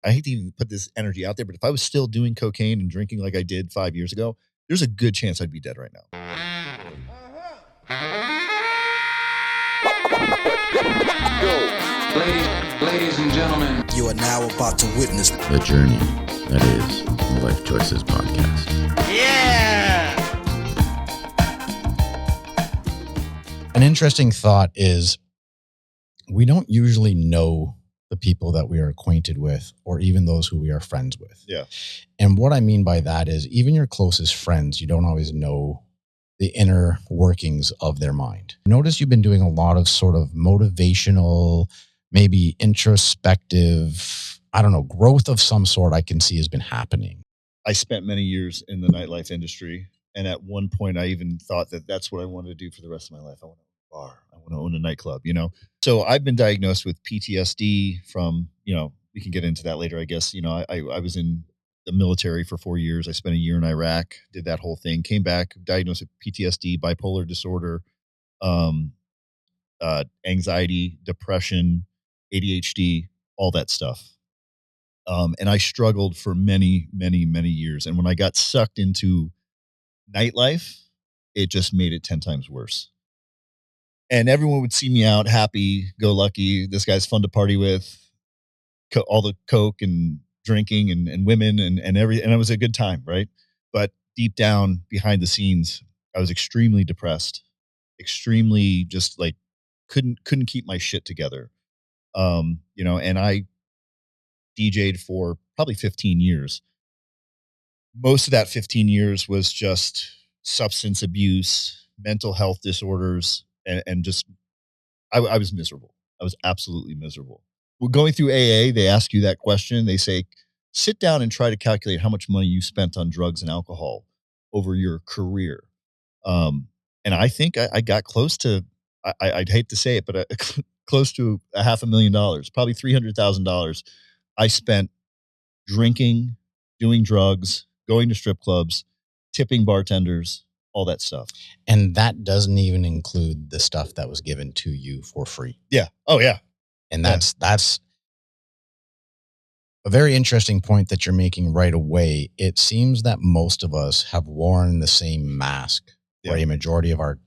I hate to even put this energy out there, but if I was still doing cocaine and drinking like I did 5 years ago, there's a good chance I'd be dead right now. Ladies and gentlemen, you are now about to witness the journey that is the Life Choices podcast. Yeah! An interesting thought is we don't usually know the people that we are acquainted with or even those who we are friends with. Yeah. And what I mean by that is even your closest friends, you don't always know the inner workings of their mind. Notice you've been doing a lot of sort of motivational, maybe introspective, growth of some sort I can see has been happening. I spent many years in the nightlife industry. And at one point I even thought that that's what I wanted to do for the rest of my life. I want to own a bar. I want to own a nightclub, So I've been diagnosed with PTSD from, we can get into that later, I guess. I was in the military for 4 years. I spent a year in Iraq, did that whole thing, came back, diagnosed with PTSD, bipolar disorder, anxiety, depression, ADHD, all that stuff. And I struggled for many, many, many years. And when I got sucked into nightlife, it just made it 10 times worse. And everyone would see me out, happy, go lucky. This guy's fun to party with, all the coke and drinking and women and everything. And it was a good time, right? But deep down behind the scenes, I was extremely depressed, extremely just like couldn't keep my shit together. And I DJ'd for probably 15 years. Most of that 15 years was just substance abuse, mental health disorders, and just, I was miserable. I was absolutely miserable. We're going through AA. They ask you that question. They say, sit down and try to calculate how much money you spent on drugs and alcohol over your career. And I think I got close to, I'd hate to say it, but close to $500,000, probably $300,000 I spent drinking, doing drugs, going to strip clubs, tipping bartenders, all that stuff. And that doesn't even include the stuff that was given to you for free. Yeah. Oh, yeah. And that's a very interesting point that you're making right away. It seems that most of us have worn the same mask for a majority of our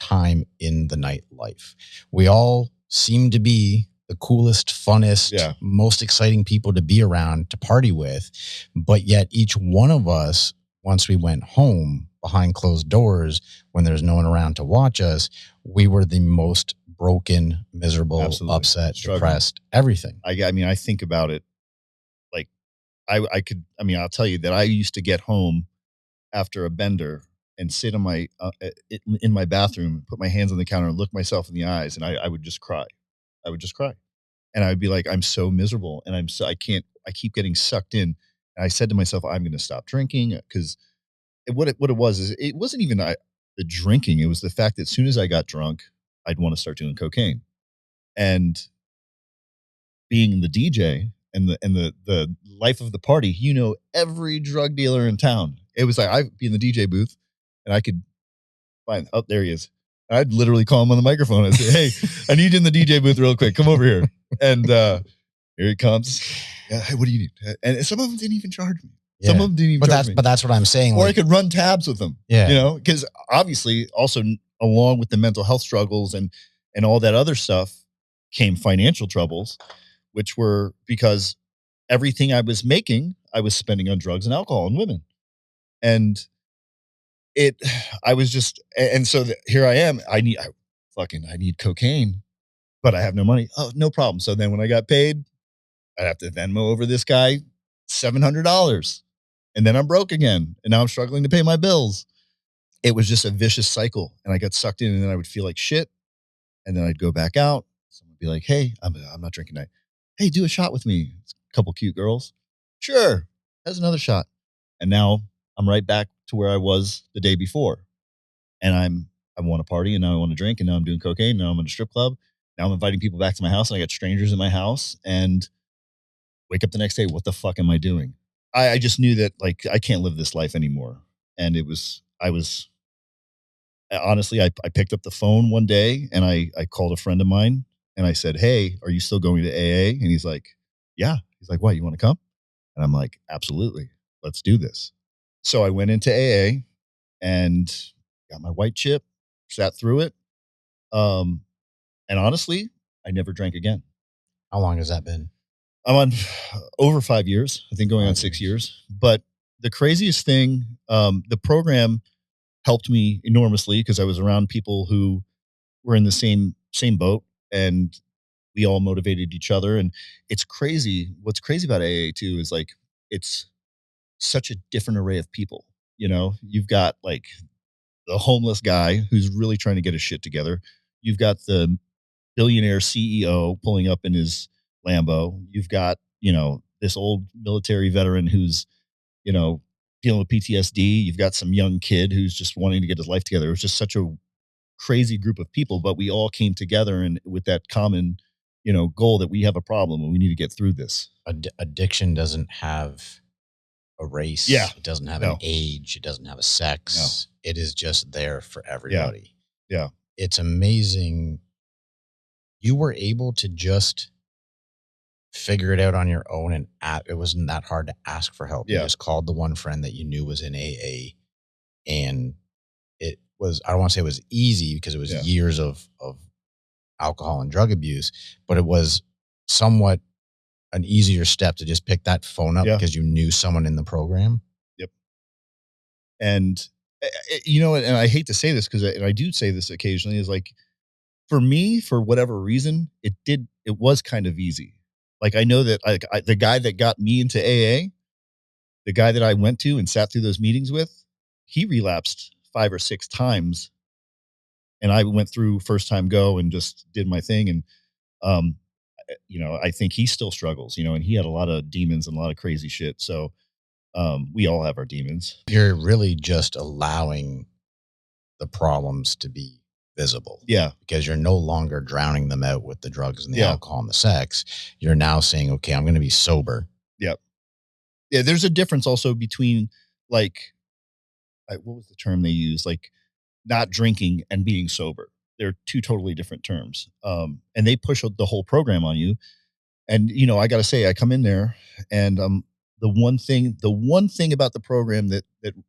time in the nightlife. We all seem to be the coolest, funnest, most exciting people to be around, to party with. But yet each one of us, once we went home behind closed doors, when there's no one around to watch us, we were the most broken, miserable, upset, depressed, everything. I think about it. Like I'll tell you that I used to get home after a bender and sit on my, in my bathroom, put my hands on the counter and look myself in the eyes. And I would just cry. I would just cry. And I would be like, I'm so miserable. And I keep getting sucked in. And I said to myself, I'm going to stop drinking, because what it was is it wasn't even the drinking. It was the fact that as soon as I got drunk, I'd want to start doing cocaine. And being the DJ and the life of the party, every drug dealer in town. It was like I'd be in the DJ booth and I could find, oh, there he is. I'd literally call him on the microphone and say, hey, I need you in the DJ booth real quick. Come over here. And here he comes. Yeah, hey, what do you need? And some of them didn't even charge me. Yeah. Some of them didn't even charge me. But that's what I'm saying. Or I could run tabs with them. Yeah. Because obviously also along with the mental health struggles and all that other stuff came financial troubles, which were because everything I was making, I was spending on drugs and alcohol and women. And so here I am. I need cocaine, but I have no money. Oh, no problem. So then when I got paid, I'd have to Venmo over this guy $700, and then I'm broke again. And now I'm struggling to pay my bills. It was just a vicious cycle, and I got sucked in, and then I would feel like shit. And then I'd go back out. Someone would be like, hey, I'm not drinking tonight. Hey, do a shot with me. It's a couple cute girls. Sure. That's another shot. And now I'm right back to where I was the day before. And I want to party, and now I want to drink, and now I'm doing cocaine. Now I'm in a strip club. Now I'm inviting people back to my house, and I got strangers in my house, and wake up the next day. What the fuck am I doing? I just knew that like, I can't live this life anymore. And honestly, I picked up the phone one day and I called a friend of mine and I said, hey, are you still going to AA? And he's like, yeah. He's like, what, you want to come? And I'm like, absolutely. Let's do this. So I went into AA and got my white chip, sat through it. And honestly, I never drank again. How long has that been? I'm on over 5 years, I think going on 6 years. But the craziest thing, the program helped me enormously because I was around people who were in the same boat, and we all motivated each other. And it's crazy. What's crazy about AA too is like, it's such a different array of people. You know, you've got like the homeless guy who's really trying to get his shit together. You've got the billionaire CEO pulling up in his Lambo. You've got, you know, this old military veteran who's, you know, dealing with PTSD. You've got some young kid who's just wanting to get his life together. It was just such a crazy group of people, but we all came together and with that common, you know, goal that we have a problem and we need to get through this. Addiction doesn't have a race. Yeah. It doesn't have an age. It doesn't have a sex. No. It is just there for everybody. Yeah. It's amazing. You were able to just figure it out on your own, and it wasn't that hard to ask for help. Yeah. You just called the one friend that you knew was in AA, and it was, I don't want to say it was easy because it was years of alcohol and drug abuse, but it was somewhat an easier step to just pick that phone up because you knew someone in the program. Yep. And you know, and I hate to say this because I do say this occasionally, is like, for me, for whatever reason, it was kind of easy. Like, I know that the guy that got me into AA, the guy that I went to and sat through those meetings with, he relapsed 5 or 6 times. And I went through first time go and just did my thing. And, you know, I think he still struggles, you know, and he had a lot of demons and a lot of crazy shit. So we all have our demons. You're really just allowing the problems to be visible. Yeah. Because you're no longer drowning them out with the drugs and the alcohol and the sex. You're now saying, okay, I'm going to be sober. Yep. Yeah. There's a difference also between, like, what was the term they use? Like, not drinking and being sober. They're 2 totally different terms. And they push the whole program on you. And, you know, I got to say, I come in there and the one thing about the program that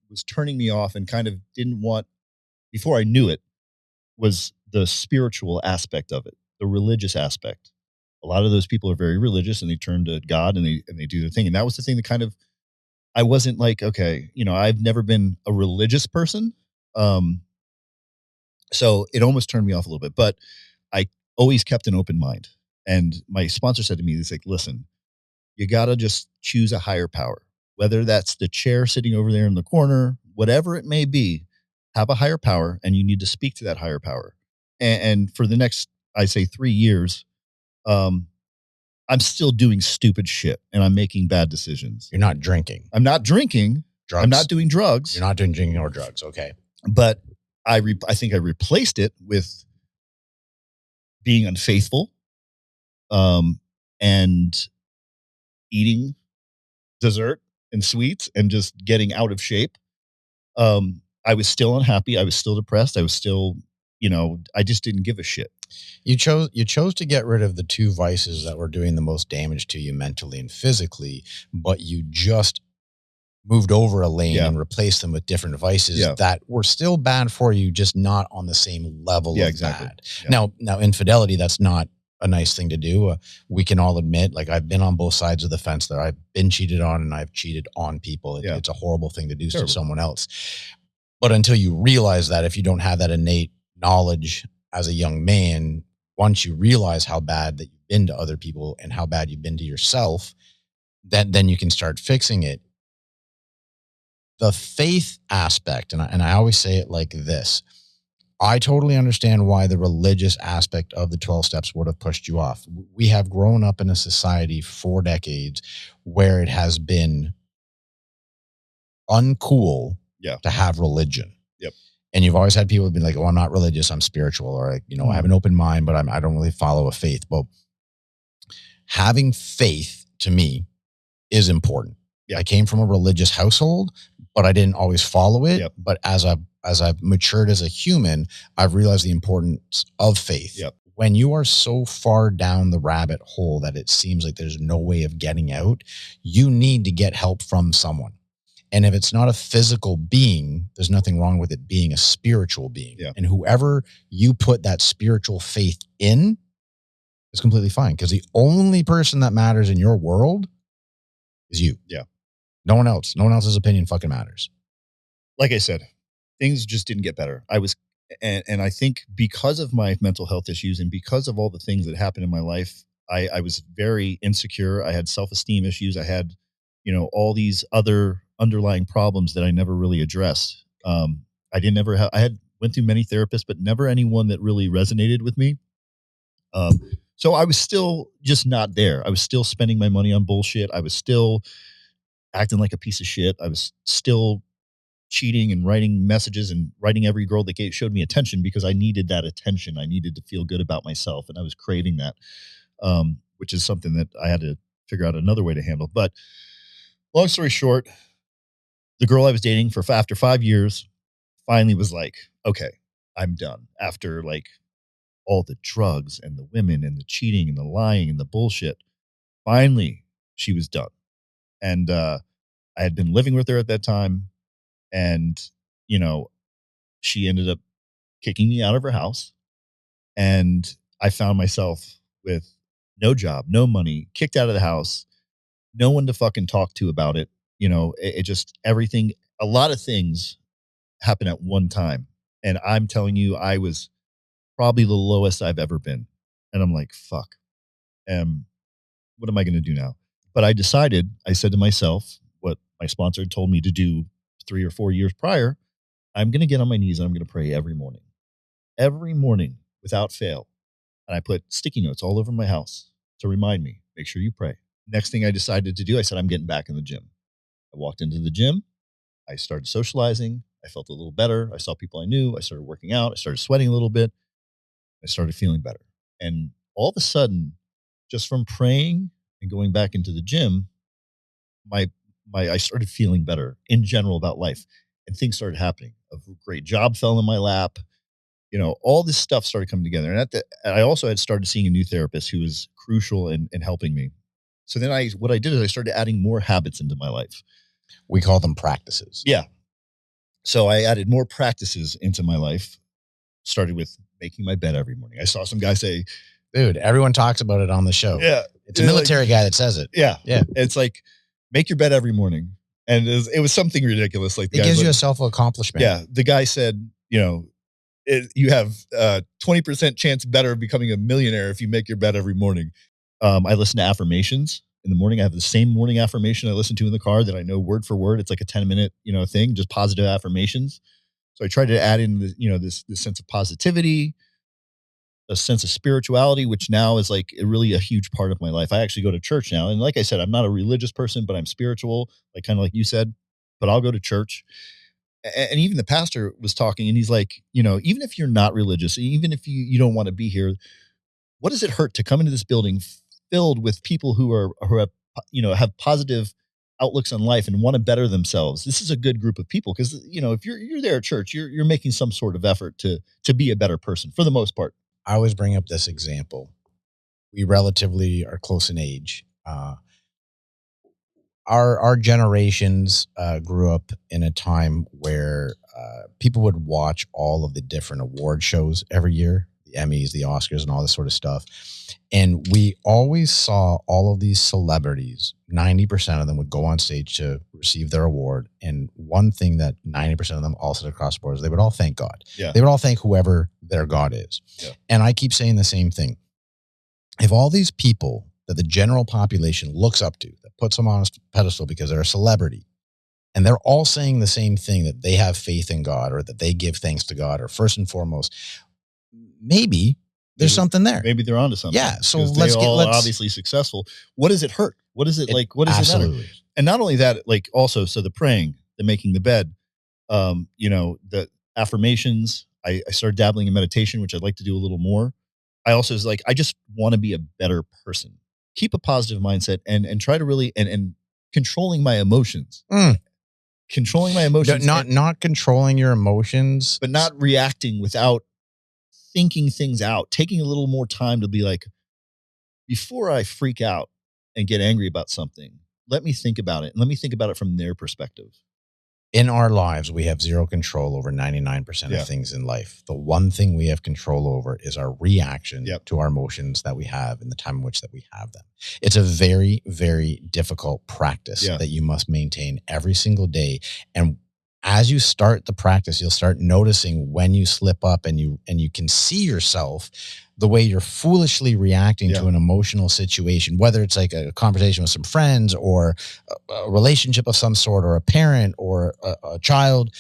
was turning me off and kind of didn't want, before I knew it, was the spiritual aspect of it, the religious aspect. A lot of those people are very religious and they turn to God and they do their thing. And that was the thing that kind of, I wasn't like, okay, you know, I've never been a religious person. So it almost turned me off a little bit, but I always kept an open mind. And my sponsor said to me, he's like, listen, you got to just choose a higher power, whether that's the chair sitting over there in the corner, whatever it may be, have a higher power, and you need to speak to that higher power. And for the next, I say 3 years, I'm still doing stupid shit and I'm making bad decisions. You're not drinking. I'm not drinking. Drugs. I'm not doing drugs. You're not doing drinking or drugs. Okay. But I think I replaced it with being unfaithful, and eating dessert and sweets and just getting out of shape. I was still unhappy. I was still depressed. I was still, you know, I just didn't give a shit. You chose to get rid of the 2 vices that were doing the most damage to you mentally and physically, but you just moved over a lane and replaced them with different vices that were still bad for you, just not on the same level of bad. Yeah. Now, infidelity, that's not a nice thing to do. We can all admit, like, I've been on both sides of the fence there. I've been cheated on and I've cheated on people. It's a horrible thing to do to someone else. But until you realize that, if you don't have that innate knowledge as a young man, once you realize how bad that you've been to other people and how bad you've been to yourself, then you can start fixing it. The faith aspect, and I always say it like this, I totally understand why the religious aspect of the 12 steps would have pushed you off. We have grown up in a society for decades where it has been uncool to have religion. Yep. And you've always had people be like, oh, I'm not religious, I'm spiritual, or, you know, I have an open mind, but I don't really follow a faith. But having faith, to me, is important. I came from a religious household, but I didn't always follow it. But as I've matured as a human, I've realized the importance of faith. when you are so far down the rabbit hole that it seems like there's no way of getting out, you need to get help from someone. And if it's not a physical being, there's nothing wrong with it being a spiritual being. Yeah. And whoever you put that spiritual faith in is completely fine, because the only person that matters in your world is you. Yeah. No one else. No one else's opinion fucking matters. Like I said, things just didn't get better. And I think because of my mental health issues and because of all the things that happened in my life, I was very insecure. I had self-esteem issues. I had, all these other underlying problems that I never really addressed. I went through many therapists, but never anyone that really resonated with me. So I was still just not there. I was still spending my money on bullshit. I was still acting like a piece of shit. I was still cheating and writing messages and writing every girl that showed me attention, because I needed that attention. I needed to feel good about myself, and I was craving that, which is something that I had to figure out another way to handle. But long story short, the girl I was dating after 5 years finally was like, okay, I'm done. After like all the drugs and the women and the cheating and the lying and the bullshit, finally she was done. And I had been living with her at that time. And, she ended up kicking me out of her house. And I found myself with no job, no money, kicked out of the house, no one to fucking talk to about it. It just, everything, a lot of things happened at one time. And I'm telling you, I was probably the lowest I've ever been. And I'm like, fuck, what am I going to do now? But I said to myself, what my sponsor had told me to do 3 or 4 years prior, I'm going to get on my knees and I'm going to pray every morning without fail. And I put sticky notes all over my house to remind me, make sure you pray. Next thing I decided to do, I said, I'm getting back in the gym. I walked into the gym. I started socializing. I felt a little better. I saw people I knew. I started working out. I started sweating a little bit. I started feeling better. And all of a sudden, just from praying and going back into the gym, I started feeling better in general about life, and things started happening. A great job fell in my lap. All this stuff started coming together. And I also had started seeing a new therapist who was crucial in helping me. So then what I did is I started adding more habits into my life. We call them practices. Yeah. So I added more practices into my life. Started with making my bed every morning. I saw some guy say, dude, everyone talks about it on the show. Yeah. It's a military guy that says it. Yeah. Yeah. It's like, make your bed every morning. And it was something ridiculous. Like it gives you a self-accomplishment. Yeah. The guy said, you have 20% chance better of becoming a millionaire if you make your bed every morning. I listen to affirmations in the morning. I have the same morning affirmation I listen to in the car that I know word for word. It's like a 10-minute, thing, just positive affirmations. So I tried to add in this sense of positivity, a sense of spirituality, which now is like really a huge part of my life. I actually go to church now. And like I said, I'm not a religious person, but I'm spiritual, kind of like you said, but I'll go to church. And even the pastor was talking, and he's like, even if you're not religious, even if you don't want to be here, what does it hurt to come into this building filled with people who have positive outlooks on life and want to better themselves? This is a good group of people, because if you're there at church, you're making some sort of effort to be a better person for the most part. I always bring up this example. We relatively are close in age. Our generations grew up in a time where people would watch all of the different award shows every year, the Emmys, the Oscars, and all this sort of stuff. And we always saw all of these celebrities, 90% of them would go on stage to receive their award. And one thing that 90% of them all said across the board is they would all thank God. Yeah. They would all thank whoever their God is. Yeah. And I keep saying the same thing. If all these people that the general population looks up to, that puts them on a pedestal because they're a celebrity, and they're all saying the same thing, that they have faith in God, or that they give thanks to God, or first and foremost, maybe there's something there. Maybe they're onto something. Yeah. So let's obviously successful. What does it hurt? What is it like? What does it matter? And not only that, also, so the praying, the making the bed, the affirmations. I started dabbling in meditation, which I'd like to do a little more. I also was like, I just want to be a better person. Keep a positive mindset and try to really and controlling my emotions. Controlling my emotions. Not controlling your emotions, but not reacting without thinking things out, taking a little more time to be like, before I freak out and get angry about something, let me think about it. And let me think about it from their perspective. In our lives, we have zero control over 99% Yeah. of things in life. The one thing we have control over is our reaction Yep. to our emotions that we have in the time in which that we have them. It's a very, very difficult practice Yeah. that you must maintain every single day. And as you start the practice, you'll start noticing when you slip up and you can see yourself the way you're foolishly reacting to Yeah. an emotional situation, whether it's like a conversation with some friends or a relationship of some sort or a parent or a child.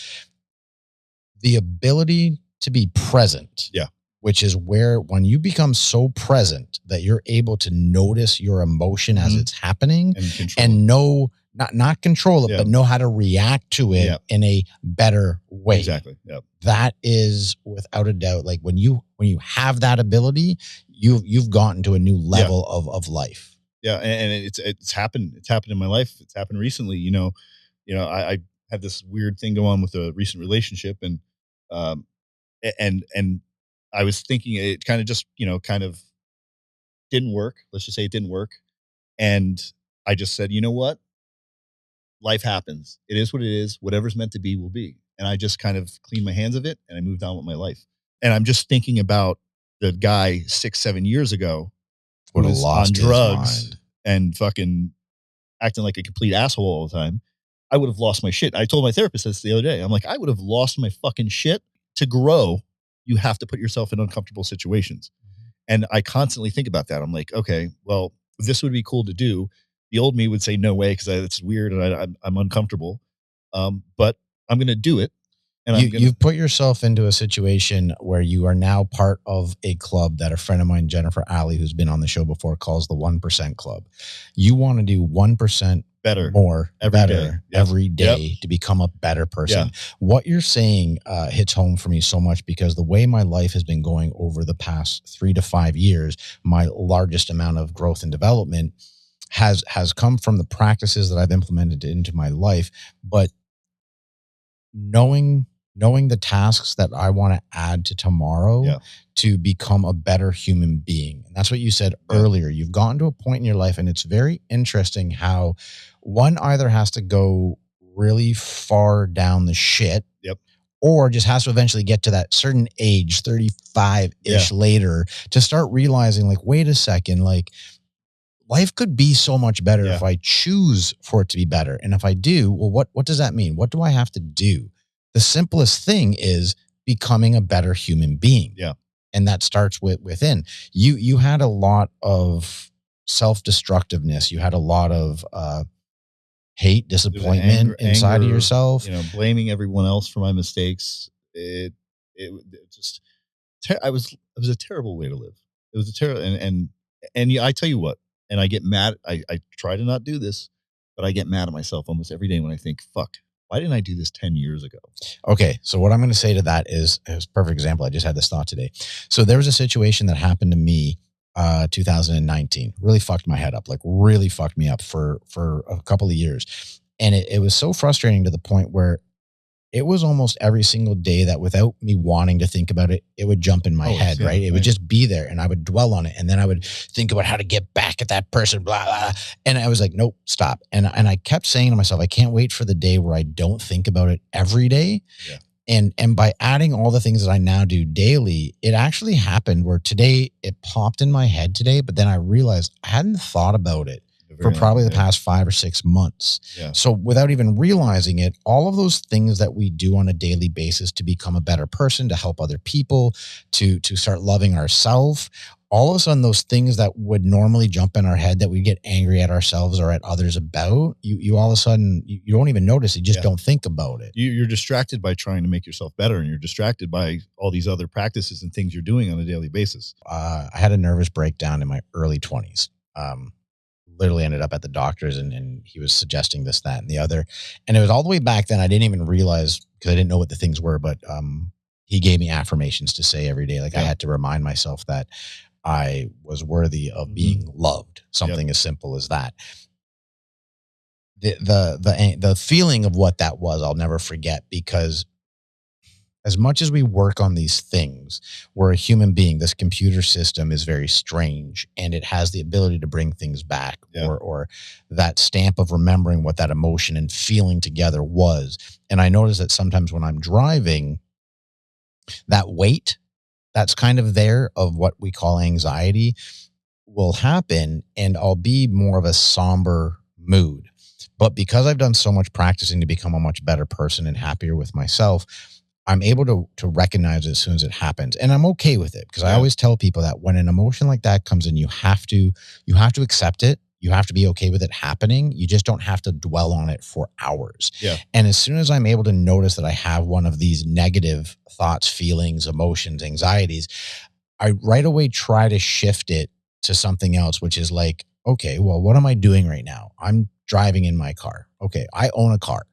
The ability to be present. Yeah. Which is where when you become so present that you're able to notice your emotion as Mhm. it's happening And control. and know not control it, Yeah. but know how to react to it Yeah. in a better way. Exactly. Yep. That is without a doubt, like when you have that ability, you've gotten to a new level of life. Yeah. And it's happened. It's happened in my life. It's happened recently. I had this weird thing go on with a recent relationship, and and I was thinking it kind of just, kind of didn't work. Let's just say it didn't work. And I just said, you know what? Life happens. It is what it is. Whatever's meant to be will be. And I just kind of cleaned my hands of it and I moved on with my life. And I'm just thinking about the guy 6-7 years ago who Would have was lost on his drugs mind. and fucking acting like a complete asshole all the time. I would have lost my shit. I told my therapist this the other day. I'm like, I would have lost my fucking shit. To grow, you have to put yourself in uncomfortable situations. And I constantly think about that. I'm like, okay, well, this would be cool to do. The old me would say no way because it's weird and I'm uncomfortable. But I'm going to do it. And You've put yourself into a situation where you are now part of a club that a friend of mine, Jennifer Alley, who's been on the show before, calls the 1% Club. You want to do 1% better more every better day. Yep. every day Yep. to become a better person. Yeah. What you're saying hits home for me so much because the way my life has been going over the past 3 to 5 years, my largest amount of growth and development has come from the practices that I've implemented into my life. But knowing the tasks that I want to add to tomorrow to become a better human being. And that's what you said earlier. You've gotten to a point in your life, and it's very interesting how one either has to go really far down the shit or just has to eventually get to that certain age, 35-ish later, to start realizing, like, wait a second, like, life could be so much better if I choose for it to be better. And if I do, well, what does that mean? What do I have to do? The simplest thing is becoming a better human being. Yeah. And that starts within. You had a lot of self-destructiveness. You had a lot of hate, disappointment inside of yourself. Blaming everyone else for my mistakes. It just, it was a terrible way to live. It was a terrible, and I tell you what, and I get mad. I try to not do this, but I get mad at myself almost every day when I think, fuck, why didn't I do this 10 years ago? Okay. So what I'm going to say to that is a perfect example. I just had this thought today. So there was a situation that happened to me, 2019, really fucked my head up, like really fucked me up for a couple of years. And it was so frustrating to the point where it was almost every single day that without me wanting to think about it, it would jump in my head, right? It would just be there and I would dwell on it. And then I would think about how to get back at that person, blah, blah. And I was like, nope, stop. And I kept saying to myself, I can't wait for the day where I don't think about it every day. Yeah. And by adding all the things that I now do daily, it actually happened where today it popped in my head today, but then I realized I hadn't thought about it for probably the past 5 or 6 months. Yeah. So without even realizing it, all of those things that we do on a daily basis to become a better person, to help other people, to start loving ourselves, all of a sudden those things that would normally jump in our head that we get angry at ourselves or at others about, you all of a sudden, you don't even notice it, you just don't think about it. You're distracted by trying to make yourself better, and you're distracted by all these other practices and things you're doing on a daily basis. I had a nervous breakdown in my early 20s. Literally ended up at the doctor's and he was suggesting this, that, and the other. And it was all the way back then. I didn't even realize because I didn't know what the things were, but he gave me affirmations to say every day. Like I had to remind myself that I was worthy of being loved. Something as simple as that. The feeling of what that was, I'll never forget, because as much as we work on these things, we're a human being. This computer system is very strange, and it has the ability to bring things back, or that stamp of remembering what that emotion and feeling together was. And I notice that sometimes when I'm driving, that weight that's kind of there of what we call anxiety will happen, and I'll be more of a somber mood. But because I've done so much practicing to become a much better person and happier with myself, I'm able to recognize it as soon as it happens. And I'm okay with it, because I always tell people that when an emotion like that comes in, you have to accept it. You have to be okay with it happening. You just don't have to dwell on it for hours. Yeah. And as soon as I'm able to notice that I have one of these negative thoughts, feelings, emotions, anxieties, I right away try to shift it to something else, which is like, okay, well, what am I doing right now? I'm driving in my car. Okay, I own a car.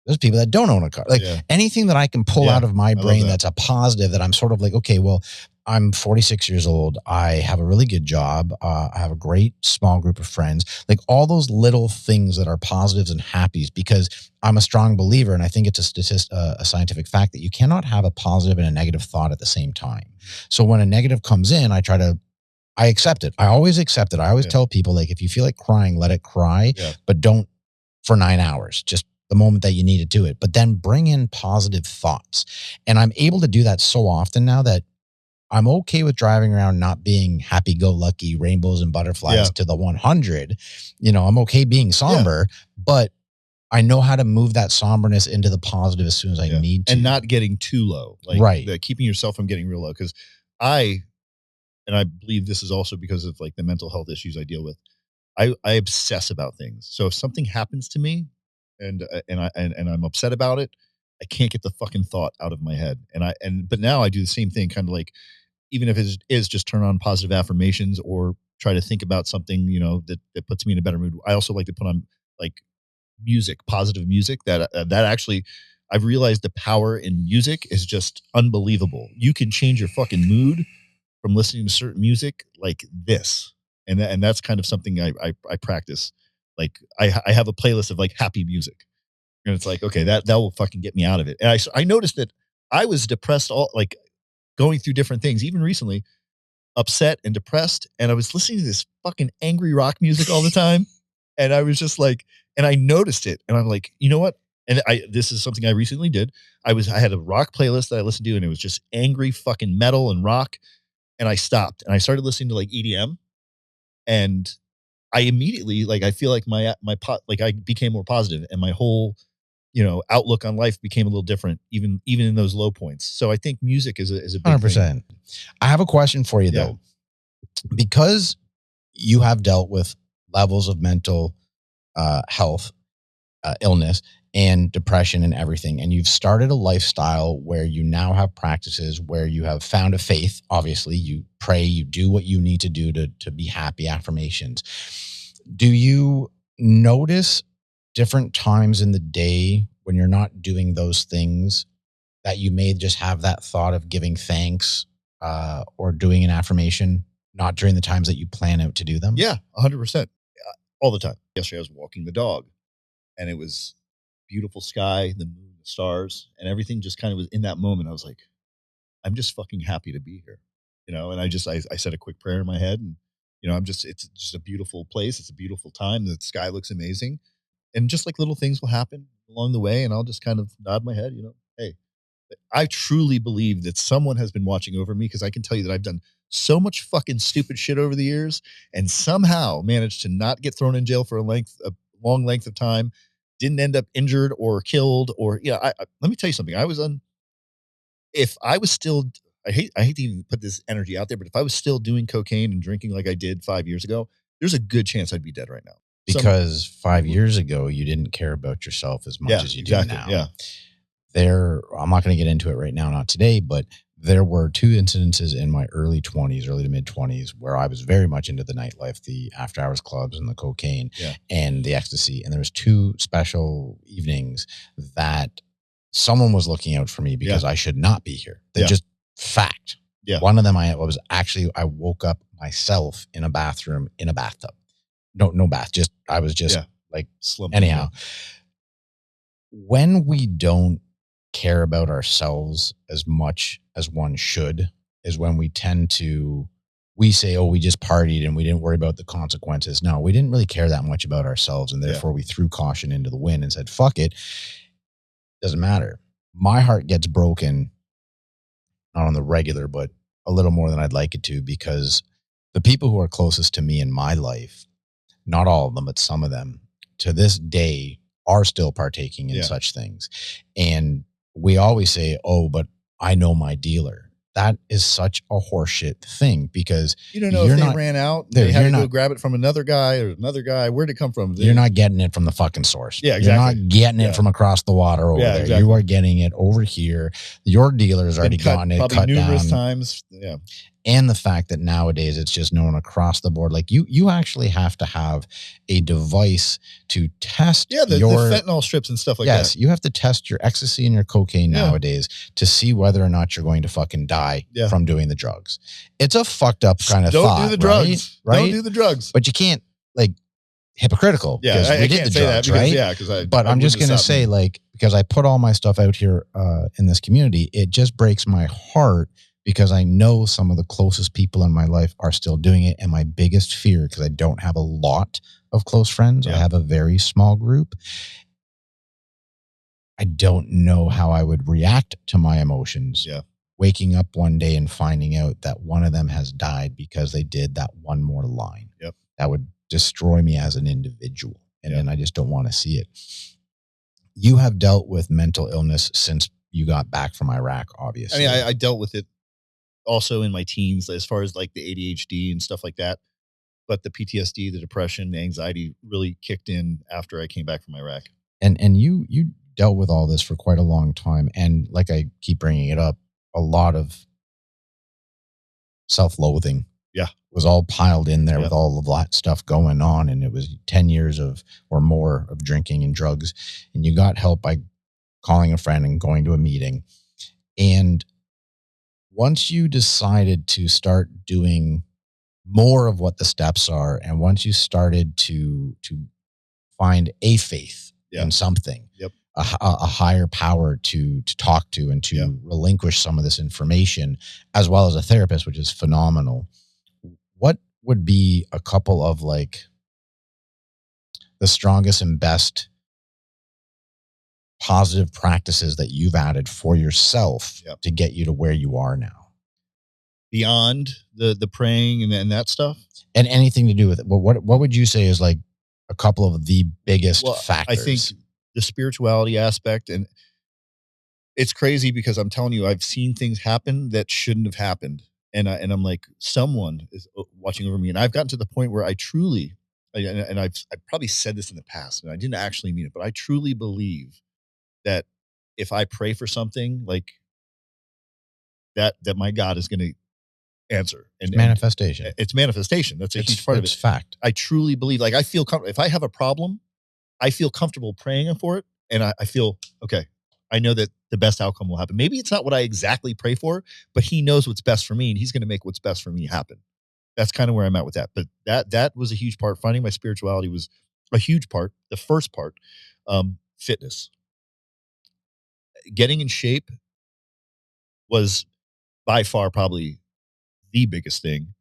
There's people that don't own a car. Like anything that I can pull out of my brain that's a positive, that I'm sort of like, okay, well, I'm 46 years old. I have a really good job. I have a great small group of friends. Like all those little things that are positives and happies, because I'm a strong believer, and I think it's a scientific fact that you cannot have a positive and a negative thought at the same time. So when a negative comes in, I accept it. I always accept it. I always tell people, like, if you feel like crying, let it cry, but don't for 9 hours. Just the moment that you need to do it, but then bring in positive thoughts. And I'm able to do that so often now that I'm okay with driving around not being happy-go-lucky, rainbows and butterflies to the 100. I'm okay being somber, but I know how to move that somberness into the positive as soon as I need to. And not getting too low. Like keeping yourself from getting real low. Because I believe this is also because of like the mental health issues I deal with. I obsess about things. So if something happens to me, and I'm upset about it, I can't get the fucking thought out of my head. But now I do the same thing, kind of like, even if it is just turn on positive affirmations or try to think about something, that puts me in a better mood. I also like to put on like music, positive music that actually, I've realized the power in music is just unbelievable. You can change your fucking mood from listening to certain music like this. And that's kind of something I practice. Like I have a playlist of like happy music, and it's like, okay, that will fucking get me out of it. And I noticed that I was depressed, like going through different things, even recently, upset and depressed. And I was listening to this fucking angry rock music all the time. And I was just like, and I noticed it, and I'm like, you know what? And this is something I recently did. I had a rock playlist that I listened to, and it was just angry fucking metal and rock. And I stopped and I started listening to like EDM, and I immediately, like, I feel like I became more positive, and my whole, outlook on life became a little different, even in those low points. So I think music is a big 100%. thing. I have a question for you though, because you have dealt with levels of mental health, illness and depression and everything, and you've started a lifestyle where you now have practices where you have found a faith. Obviously, you pray, you do what you need to do to be happy, affirmations. Do you notice different times in the day when you're not doing those things that you may just have that thought of giving thanks or doing an affirmation, not during the times that you plan out to do them? Yeah, 100%. All the time. Yesterday I was walking the dog, and it was beautiful sky, the moon, the stars, and everything just kind of was in that moment. I was like, I'm just fucking happy to be here, and I said a quick prayer in my head, and, it's just a beautiful place. It's a beautiful time. The sky looks amazing. And just like little things will happen along the way, and I'll just kind of nod my head, hey, I truly believe that someone has been watching over me, because I can tell you that I've done so much fucking stupid shit over the years, and somehow managed to not get thrown in jail for a long length of time. Didn't end up injured or killed, or let me tell you something. If I was still, I hate to even put this energy out there, but if I was still doing cocaine and drinking like I did 5 years ago, there's a good chance I'd be dead right now. Because 5 years ago, you didn't care about yourself as much as you do now. Yeah. I'm not going to get into it right now, not today, but there were 2 incidences in my early to mid 20s where I was very much into the nightlife, the after hours clubs and the cocaine and the ecstasy. And there was 2 special evenings that someone was looking out for me because I should not be here. They just fact. Yeah. One of them, I woke up myself in a bathroom, in a bathtub. No bath. I was just like, slumped. Anyhow, when we don't care about ourselves as much as one should is when we tend to, we say, oh, we just partied and we didn't worry about the consequences. No, we didn't really care that much about ourselves. And therefore we threw caution into the wind and said, fuck it. Doesn't matter. My heart gets broken, not on the regular, but a little more than I'd like it to, because the people who are closest to me in my life, not all of them, but some of them, to this day are still partaking in such things. And we always say, oh, but I know my dealer. That is such a horseshit thing, because you don't know if they ran out, they had to go grab it from another guy or another guy. Where'd it come from? You're not getting it from the fucking source. Yeah, exactly. You're not getting it from across the water over there. Exactly. You are getting it over here. Your dealer's already gotten it cut numerous down. Times. Yeah. And the fact that nowadays it's just known across the board. Like you actually have to have a device to test the fentanyl strips and stuff like that. Yes, you have to test your ecstasy and your cocaine nowadays to see whether or not you're going to fucking die from doing the drugs. It's a fucked up kind of thought. Don't do the drugs. Right? Don't do the drugs. But you can't, like, hypocritical. Yeah, I did can't the say drugs, that because, but I'm just going to say, like, because I put all my stuff out here in this community, it just breaks my heart, because I know some of the closest people in my life are still doing it. And my biggest fear, because I don't have a lot of close friends, I have a very small group. I don't know how I would react to my emotions. Yeah. Waking up one day and finding out that one of them has died because they did that one more line. Yep. That would destroy me as an individual. And then I just don't want to see it. You have dealt with mental illness since you got back from Iraq, obviously. I mean, I dealt with it also in my teens, as far as like the ADHD and stuff like that. But the PTSD, the depression, the anxiety really kicked in after I came back from Iraq. And you dealt with all this for quite a long time. And like I keep bringing it up, a lot of self-loathing was all piled in there with all of that stuff going on. And it was 10 years or more of drinking and drugs. And you got help by calling a friend and going to a meeting. And once you decided to start doing more of what the steps are, and once you started to find a faith in something, a higher power to talk to and to relinquish some of this information, as well as a therapist, which is phenomenal, what would be a couple of like the strongest and best positive practices that you've added for yourself to get you to where you are now? Beyond the praying and that stuff? And anything to do with it. What would you say is like a couple of the biggest factors? I think the spirituality aspect, and it's crazy because I'm telling you, I've seen things happen that shouldn't have happened. And I'm like, someone is watching over me. And I've gotten to the point where I truly, and I've probably said this in the past, and I didn't actually mean it, but I truly believe that if I pray for something, like that my God is going to answer. And manifestation. It's manifestation. That's a huge part of it. It's fact. I truly believe, like, I feel comfortable. If I have a problem, I feel comfortable praying for it. And I feel, okay, I know that the best outcome will happen. Maybe it's not what I exactly pray for, but he knows what's best for me, and he's going to make what's best for me happen. That's kind of where I'm at with that. But that was a huge part. Finding my spirituality was a huge part. The first part, fitness. Getting in shape was by far probably the biggest thing,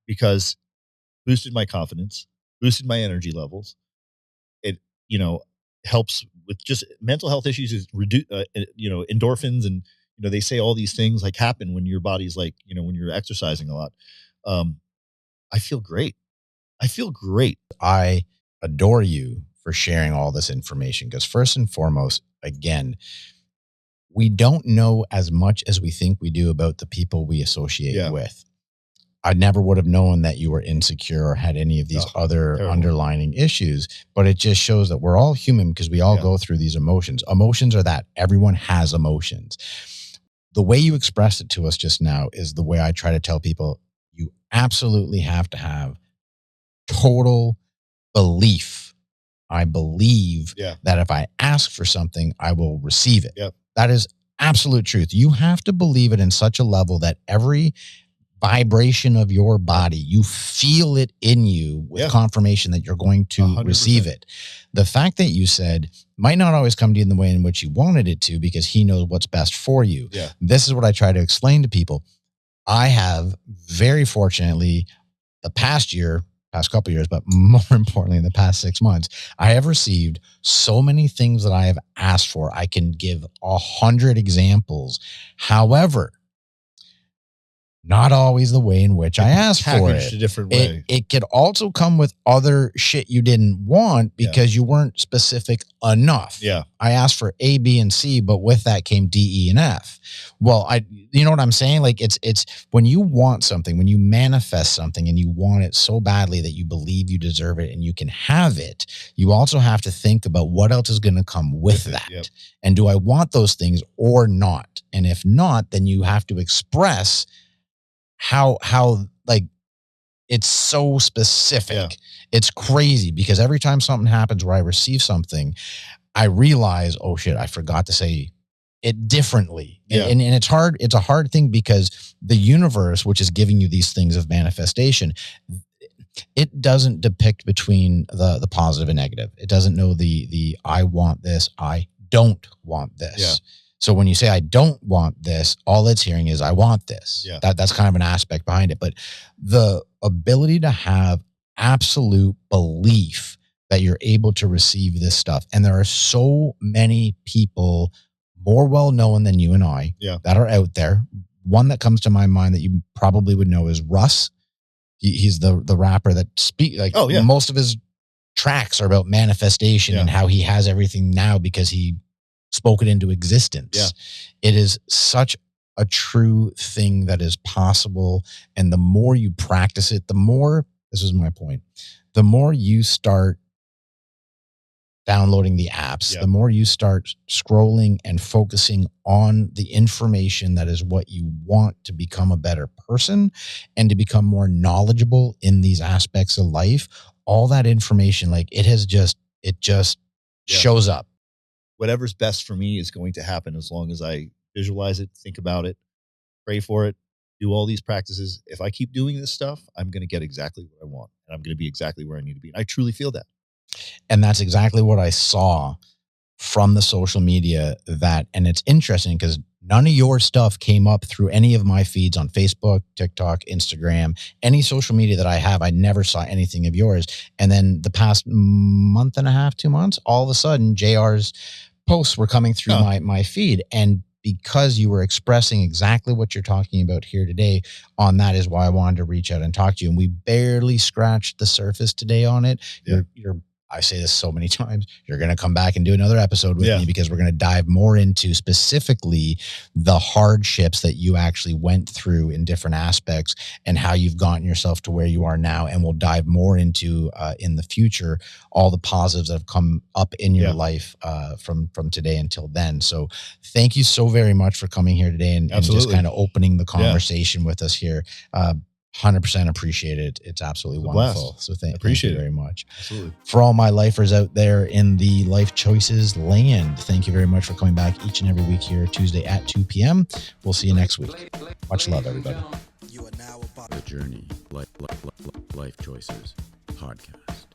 because boosted my confidence, boosted my energy levels. It, helps with just mental health issues, is reduce, endorphins, and, they say all these things like happen when your body's like, when you're exercising a lot. I feel great. I adore you for sharing all this information, because first and foremost, again, we don't know as much as we think we do about the people we associate with. I never would have known that you were insecure or had any of these other underlying issues, but it just shows that we're all human, because we all go through these emotions. Emotions are that. Everyone has emotions. The way you expressed it to us just now is the way I try to tell people. You absolutely have to have total belief. I believe that if I ask for something, I will receive it. That is absolute truth. You have to believe it in such a level that every vibration of your body. You feel it in you with confirmation that you're going to 100%. receive it. The fact that you said might not always come to you in the way in which you wanted it to, because he knows what's best for you. Yeah. This is what I try to explain to people. I have very fortunately the past couple years, but more importantly, in the past 6 months, I have received so many things that I have asked for. I can give 100 examples. However, not always the way in which I asked for it. A different way. It could also come with other shit you didn't want because you weren't specific enough. Yeah. I asked for A, B, and C, but with that came D, E, and F. Well, you know what I'm saying? Like it's when you want something, when you manifest something and you want it so badly that you believe you deserve it and you can have it, you also have to think about what else is going to come with that. Yep. And do I want those things or not? And if not, then you have to express how like it's so specific. Yeah. It's crazy because every time something happens where I receive something, I realize, oh shit, I forgot to say it differently. Yeah. And it's hard. It's a hard thing because the universe, which is giving you these things of manifestation, it doesn't depict between the positive and negative. It doesn't know the I want this, I don't want this. Yeah. So when you say I don't want this, all it's hearing is I want this. Yeah. That's kind of an aspect behind it. But the ability to have absolute belief that you're able to receive this stuff. And there are so many people more well-known than you and I that are out there. One that comes to my mind that you probably would know is Russ. He's the rapper that most of his tracks are about manifestation and how he has everything now because he spoke it into existence. Yeah. It is such a true thing that is possible. And the more you practice it, the more, this is my point, the more you start downloading the apps, the more you start scrolling and focusing on the information that is what you want to become a better person and to become more knowledgeable in these aspects of life, all that information, like it just shows up. Whatever's best for me is going to happen as long as I visualize it, think about it, pray for it, do all these practices. If I keep doing this stuff, I'm going to get exactly what I want and I'm going to be exactly where I need to be. And I truly feel that. And that's exactly what I saw from the social media and it's interesting because none of your stuff came up through any of my feeds on Facebook, TikTok, Instagram, any social media that I have. I never saw anything of yours. And then the past month and a half, 2 months, all of a sudden JR's posts were coming through my feed. And because you were expressing exactly what you're talking about here today on that is why I wanted to reach out and talk to you. And we barely scratched the surface today on it. Yeah. I say this so many times, you're going to come back and do another episode with me because we're going to dive more into specifically the hardships that you actually went through in different aspects and how you've gotten yourself to where you are now. And we'll dive more into in the future, all the positives that have come up in your life from today until then. So thank you so very much for coming here today and just kind of opening the conversation with us here. 100% appreciate it. It's absolutely wonderful. Blast. So thank you very much. Absolutely. For all my lifers out there in the Life Choices land, thank you very much for coming back each and every week here, Tuesday at 2 p.m. We'll see you next week. Much love, everybody. You are now about The Journey, Life Choices podcast.